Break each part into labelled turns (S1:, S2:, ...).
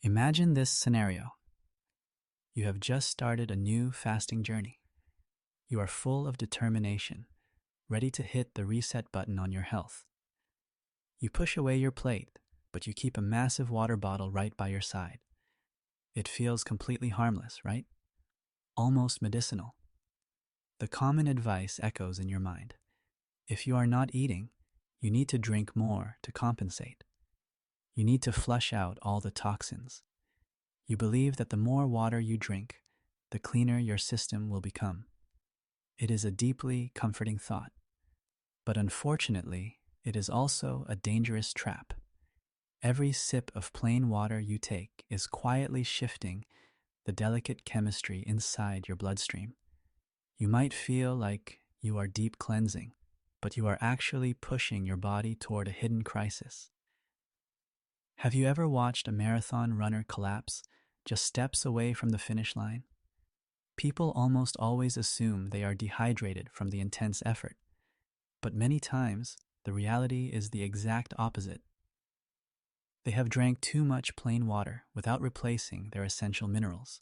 S1: Imagine this scenario. You have just started a new fasting journey. You are full of determination, ready to hit the reset button on your health. You push away your plate, but you keep a massive water bottle right by your side. It feels completely harmless, right? Almost medicinal. The common advice echoes in your mind. If you are not eating, you need to drink more to compensate. You need to flush out all the toxins. You believe that the more water you drink, the cleaner your system will become. It is a deeply comforting thought, but unfortunately, it is also a dangerous trap. Every sip of plain water you take is quietly shifting the delicate chemistry inside your bloodstream. You might feel like you are deep cleansing, but you are actually pushing your body toward a hidden crisis. Have you ever watched a marathon runner collapse just steps away from the finish line? People almost always assume they are dehydrated from the intense effort, but many times the reality is the exact opposite. They have drank too much plain water without replacing their essential minerals.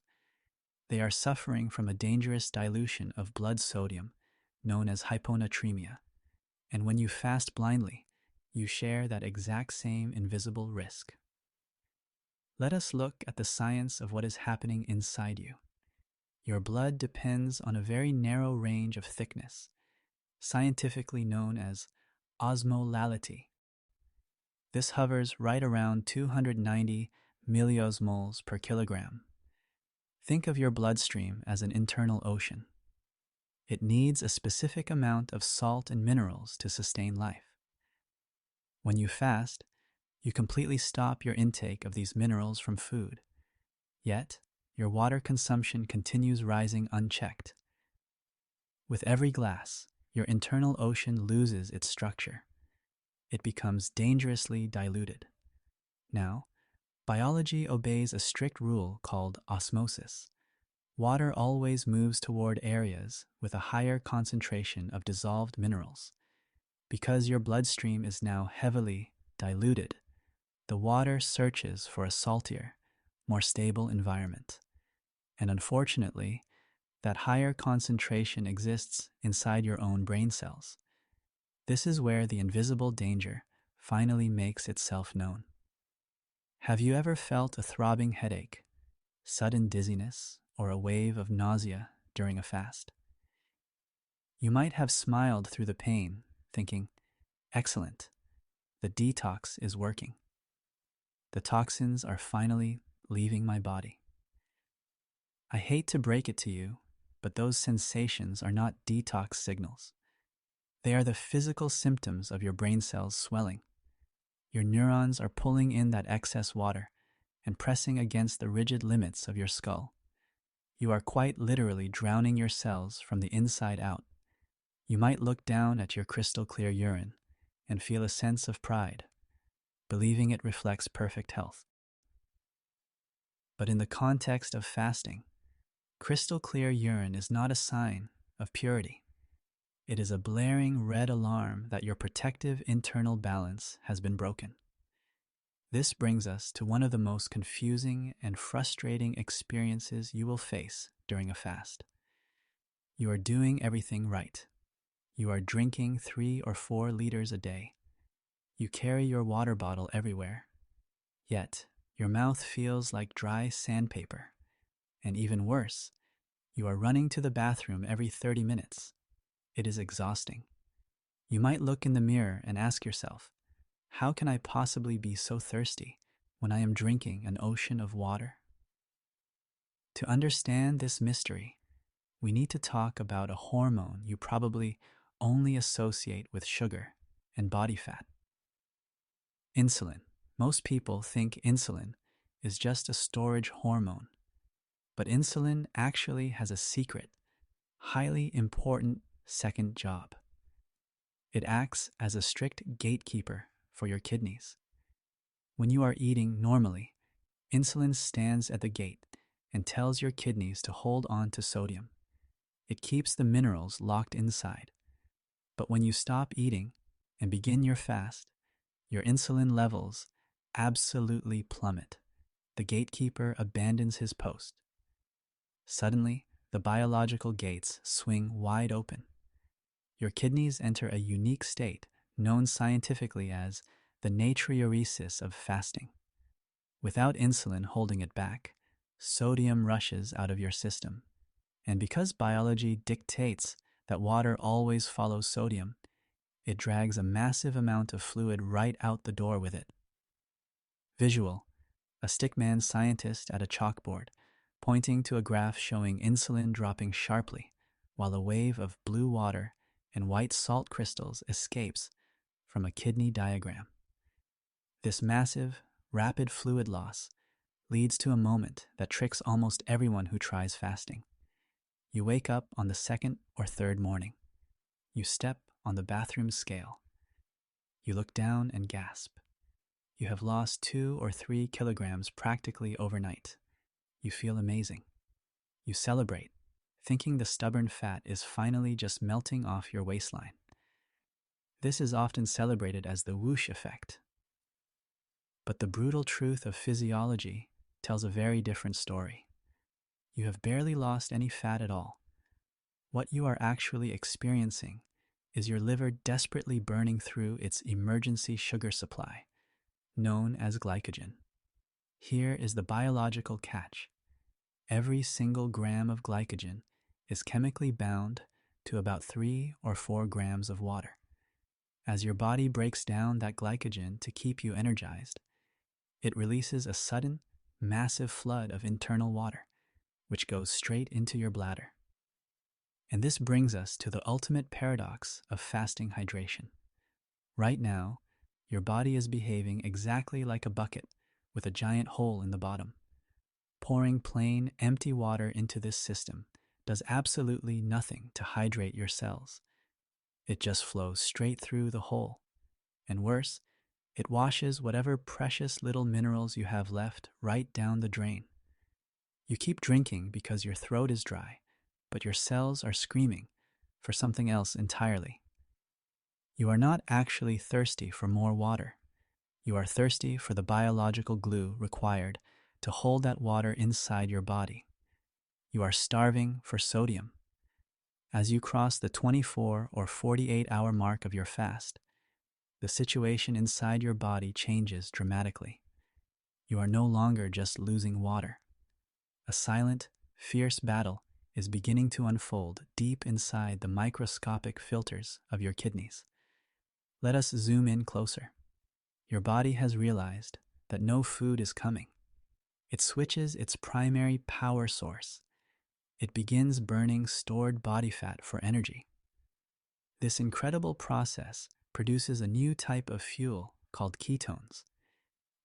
S1: They are suffering from a dangerous dilution of blood sodium known as hyponatremia, and when you fast blindly, you share that exact same invisible risk. Let us look at the science of what is happening inside you. Your blood depends on a very narrow range of thickness, scientifically known as osmolality. This hovers right around 290 milliosmoles per kilogram. Think of your bloodstream as an internal ocean. It needs a specific amount of salt and minerals to sustain life. When you fast, you completely stop your intake of these minerals from food. Yet, your water consumption continues rising unchecked. With every glass, your internal ocean loses its structure. It becomes dangerously diluted. Now, biology obeys a strict rule called osmosis. Water always moves toward areas with a higher concentration of dissolved minerals. Because your bloodstream is now heavily diluted, the water searches for a saltier, more stable environment. And unfortunately, that higher concentration exists inside your own brain cells. This is where the invisible danger finally makes itself known. Have you ever felt a throbbing headache, sudden dizziness, or a wave of nausea during a fast? You might have smiled through the pain, thinking, "Excellent, the detox is working. The toxins are finally leaving my body." I hate to break it to you, but those sensations are not detox signals. They are the physical symptoms of your brain cells swelling. Your neurons are pulling in that excess water and pressing against the rigid limits of your skull. You are quite literally drowning your cells from the inside out. You might look down at your crystal clear urine and feel a sense of pride, believing it reflects perfect health. But in the context of fasting, crystal clear urine is not a sign of purity. It is a blaring red alarm that your protective internal balance has been broken. This brings us to one of the most confusing and frustrating experiences you will face during a fast. You are doing everything right. You are drinking 3 or 4 liters a day. You carry your water bottle everywhere. Yet, your mouth feels like dry sandpaper. And even worse, you are running to the bathroom every 30 minutes. It is exhausting. You might look in the mirror and ask yourself, how can I possibly be so thirsty when I am drinking an ocean of water? To understand this mystery, we need to talk about a hormone you probably only associate with sugar and body fat. Insulin. Most people think insulin is just a storage hormone, but insulin actually has a secret, highly important second job. It acts as a strict gatekeeper for your kidneys. When you are eating normally, insulin stands at the gate and tells your kidneys to hold on to sodium. It keeps the minerals locked inside. But when you stop eating and begin your fast, your insulin levels absolutely plummet. the gatekeeper abandons his post. Suddenly, the biological gates swing wide open. Your kidneys enter a unique state known scientifically as the natriuresis of fasting. Without insulin holding it back, sodium rushes out of your system. And because biology dictates that water always follows sodium, it drags a massive amount of fluid right out the door with it. Visual: a stickman scientist at a chalkboard, pointing to a graph showing insulin dropping sharply, while a wave of blue water and white salt crystals escapes from a kidney diagram. This massive, rapid fluid loss leads to a moment that tricks almost everyone who tries fasting. You wake up on the second or third morning. You step on the bathroom scale. You look down and gasp. You have lost 2 or 3 kilograms practically overnight. You feel amazing. You celebrate, thinking the stubborn fat is finally just melting off your waistline. This is often celebrated as the whoosh effect. But the brutal truth of physiology tells a very different story. You have barely lost any fat at all. What you are actually experiencing is your liver desperately burning through its emergency sugar supply, known as glycogen. Here is the biological catch. Every single gram of glycogen is chemically bound to about 3 or 4 grams of water. As your body breaks down that glycogen to keep you energized, it releases a sudden, massive flood of internal water, which goes straight into your bladder. And this brings us to the ultimate paradox of fasting hydration. Right now, your body is behaving exactly like a bucket with a giant hole in the bottom. Pouring plain, empty water into this system does absolutely nothing to hydrate your cells. It just flows straight through the hole. And worse, it washes whatever precious little minerals you have left right down the drain. You keep drinking because your throat is dry, but your cells are screaming for something else entirely. You are not actually thirsty for more water. You are thirsty for the biological glue required to hold that water inside your body. You are starving for sodium. As you cross the 24 or 48-hour mark of your fast, the situation inside your body changes dramatically. You are no longer just losing water. A silent, fierce battle is beginning to unfold deep inside the microscopic filters of your kidneys. Let us zoom in closer. Your body has realized that no food is coming. It switches its primary power source. It begins burning stored body fat for energy. This incredible process produces a new type of fuel called ketones.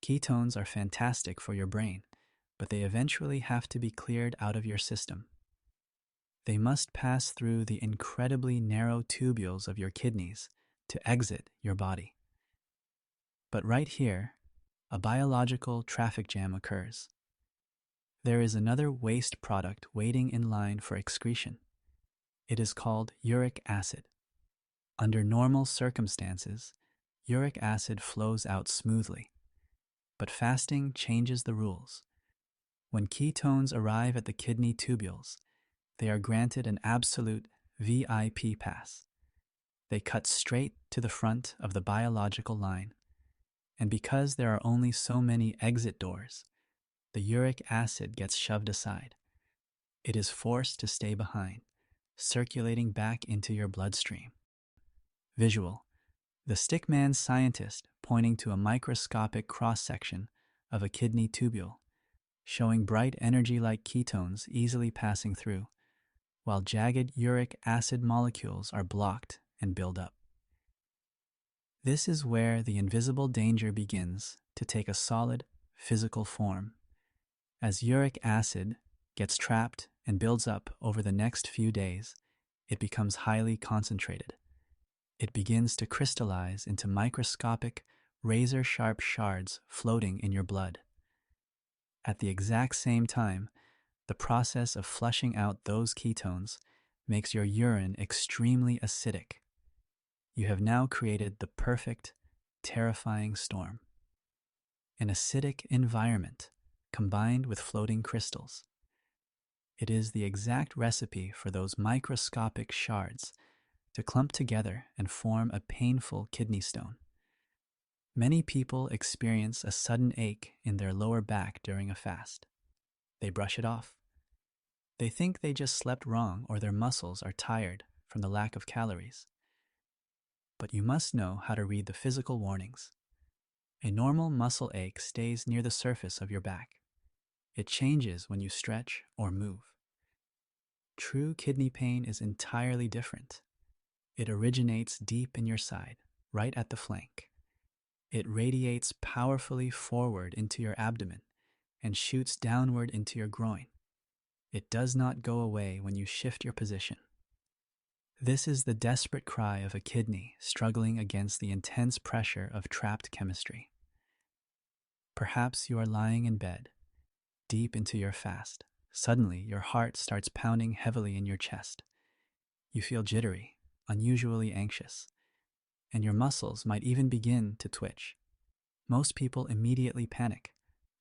S1: Ketones are fantastic for your brain, but they eventually have to be cleared out of your system. They must pass through the incredibly narrow tubules of your kidneys to exit your body. But right here, a biological traffic jam occurs. There is another waste product waiting in line for excretion. It is called uric acid. Under normal circumstances, uric acid flows out smoothly. But fasting changes the rules. When ketones arrive at the kidney tubules, they are granted an absolute VIP pass. They cut straight to the front of the biological line. And because there are only so many exit doors, the uric acid gets shoved aside. It is forced to stay behind, circulating back into your bloodstream. Visual: the stickman scientist pointing to a microscopic cross-section of a kidney tubule, showing bright energy-like ketones easily passing through, while jagged uric acid molecules are blocked and build up. This is where the invisible danger begins to take a solid, physical form. As uric acid gets trapped and builds up over the next few days, it becomes highly concentrated. It begins to crystallize into microscopic, razor-sharp shards floating in your blood. At the exact same time, the process of flushing out those ketones makes your urine extremely acidic. You have now created the perfect, terrifying storm. An acidic environment, combined with floating crystals. It is the exact recipe for those microscopic shards to clump together and form a painful kidney stone. Many people experience a sudden ache in their lower back during a fast. They brush it off. They think they just slept wrong or their muscles are tired from the lack of calories. But you must know how to read the physical warnings. A normal muscle ache stays near the surface of your back. It changes when you stretch or move. True kidney pain is entirely different. It originates deep in your side, right at the flank. It radiates powerfully forward into your abdomen and shoots downward into your groin. It does not go away when you shift your position. This is the desperate cry of a kidney struggling against the intense pressure of trapped chemistry. Perhaps you are lying in bed, deep into your fast. Suddenly, your heart starts pounding heavily in your chest. You feel jittery, unusually anxious, and your muscles might even begin to twitch. Most people immediately panic,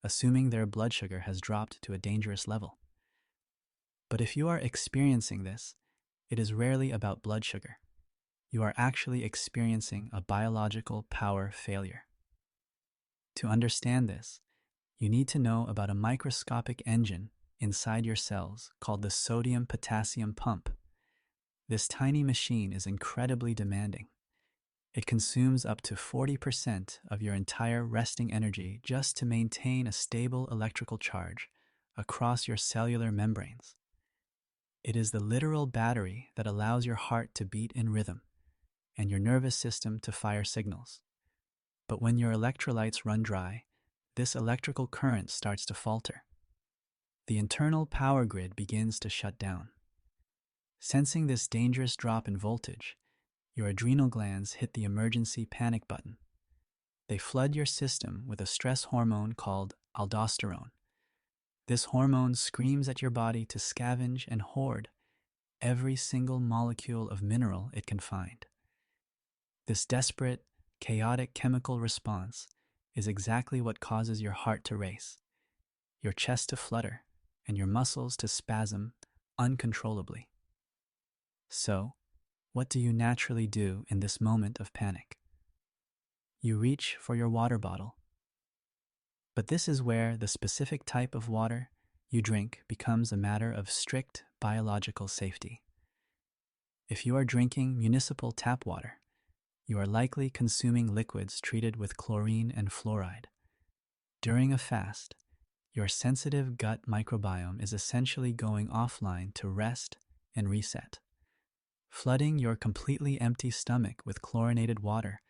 S1: assuming their blood sugar has dropped to a dangerous level. But if you are experiencing this, it is rarely about blood sugar. You are actually experiencing a biological power failure. To understand this, you need to know about a microscopic engine inside your cells called the sodium-potassium pump. This tiny machine is incredibly demanding. It consumes up to 40% of your entire resting energy just to maintain a stable electrical charge across your cellular membranes. It is the literal battery that allows your heart to beat in rhythm and your nervous system to fire signals. But when your electrolytes run dry, this electrical current starts to falter. The internal power grid begins to shut down. Sensing this dangerous drop in voltage, your adrenal glands hit the emergency panic button. They flood your system with a stress hormone called aldosterone. This hormone screams at your body to scavenge and hoard every single molecule of mineral it can find. This desperate, chaotic chemical response is exactly what causes your heart to race, your chest to flutter, and your muscles to spasm uncontrollably. So, what do you naturally do in this moment of panic? You reach for your water bottle. But this is where the specific type of water you drink becomes a matter of strict biological safety. If you are drinking municipal tap water, you are likely consuming liquids treated with chlorine and fluoride. During a fast, your sensitive gut microbiome is essentially going offline to rest and reset. Flooding your completely empty stomach with chlorinated water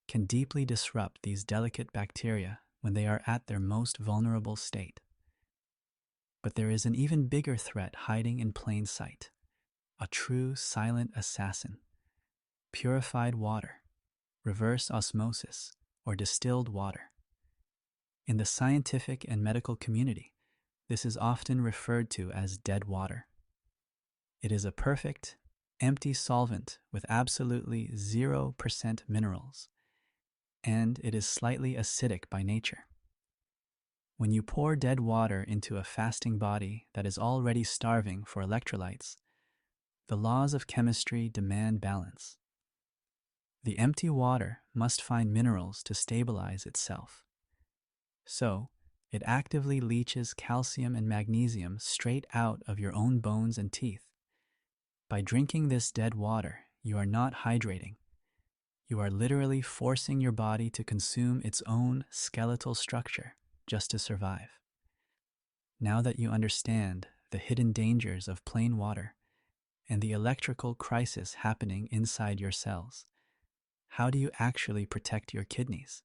S1: can deeply disrupt these delicate bacteria when they are at their most vulnerable state. But there is an even bigger threat hiding in plain sight, a true silent assassin: purified water, reverse osmosis, or distilled water. In the scientific and medical community, this is often referred to as dead water. It is a perfect, empty solvent with absolutely 0% minerals, and it is slightly acidic by nature. When you pour dead water into a fasting body that is already starving for electrolytes, the laws of chemistry demand balance. The empty water must find minerals to stabilize itself. So, it actively leaches calcium and magnesium straight out of your own bones and teeth. By drinking this dead water, you are not hydrating. You are literally forcing your body to consume its own skeletal structure just to survive. Now that you understand the hidden dangers of plain water and the electrical crisis happening inside your cells, how do you actually protect your kidneys?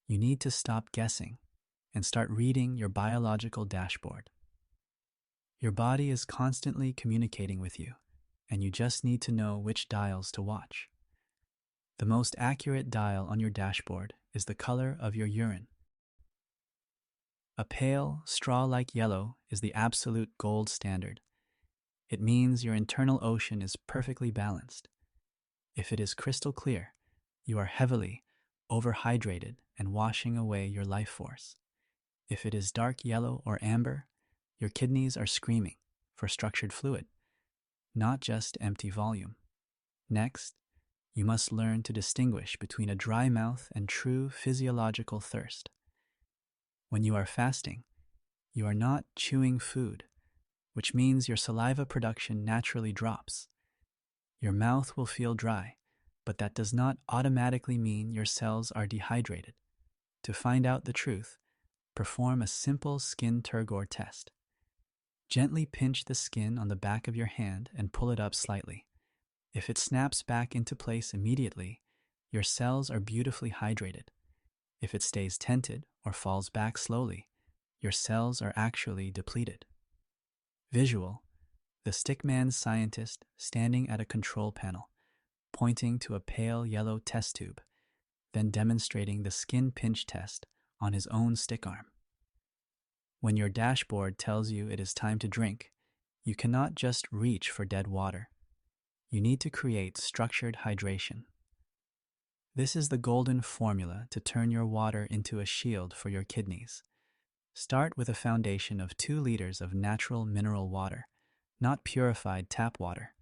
S1: You need to stop guessing and start reading your biological dashboard. Your body is constantly communicating with you, and you just need to know which dials to watch. The most accurate dial on your dashboard is the color of your urine. A pale, straw-like yellow is the absolute gold standard. It means your internal ocean is perfectly balanced. If it is crystal clear, you are heavily overhydrated and washing away your life force. If it is dark yellow or amber, your kidneys are screaming for structured fluid, not just empty volume. Next, you must learn to distinguish between a dry mouth and true physiological thirst. When you are fasting, you are not chewing food, which means your saliva production naturally drops. Your mouth will feel dry, but that does not automatically mean your cells are dehydrated. To find out the truth, perform a simple skin turgor test. Gently pinch the skin on the back of your hand and pull it up slightly. If it snaps back into place immediately, your cells are beautifully hydrated. If it stays tented or falls back slowly, your cells are actually depleted. Visual: the stickman scientist standing at a control panel, pointing to a pale yellow test tube, then demonstrating the skin pinch test on his own stick arm. When your dashboard tells you it is time to drink, you cannot just reach for dead water. You need to create structured hydration. This is the golden formula to turn your water into a shield for your kidneys. Start with a foundation of 2 liters of natural mineral water, not purified tap water.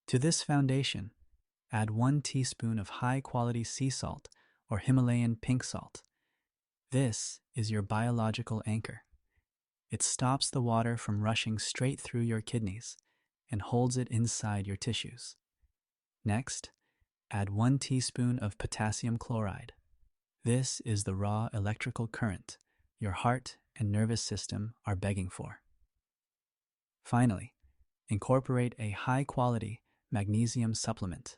S1: To this foundation, add 1 teaspoon of high-quality sea salt or Himalayan pink salt. This is your biological anchor. It stops the water from rushing straight through your kidneys and holds it inside your tissues. Next, add 1 teaspoon of potassium chloride. This is the raw electrical current your heart and nervous system are begging for. Finally, incorporate a high-quality magnesium supplement.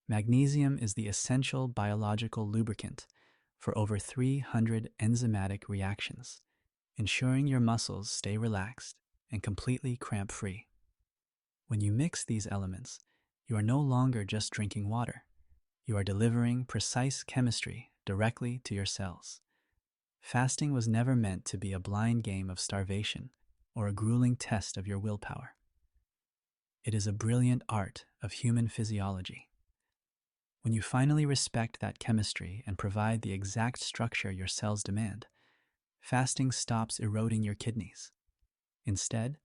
S1: Magnesium is the essential biological lubricant for over 300 enzymatic reactions, ensuring your muscles stay relaxed and completely cramp-free. When you mix these elements, you are no longer just drinking water. You are delivering precise chemistry directly to your cells. Fasting was never meant to be a blind game of starvation or a grueling test of your willpower. It is a brilliant art of human physiology. When you finally respect that chemistry and provide the exact structure your cells demand, fasting stops eroding your kidneys. Instead,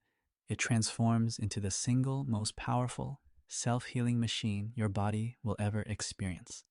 S1: it transforms into the single most powerful, self-healing machine your body will ever experience.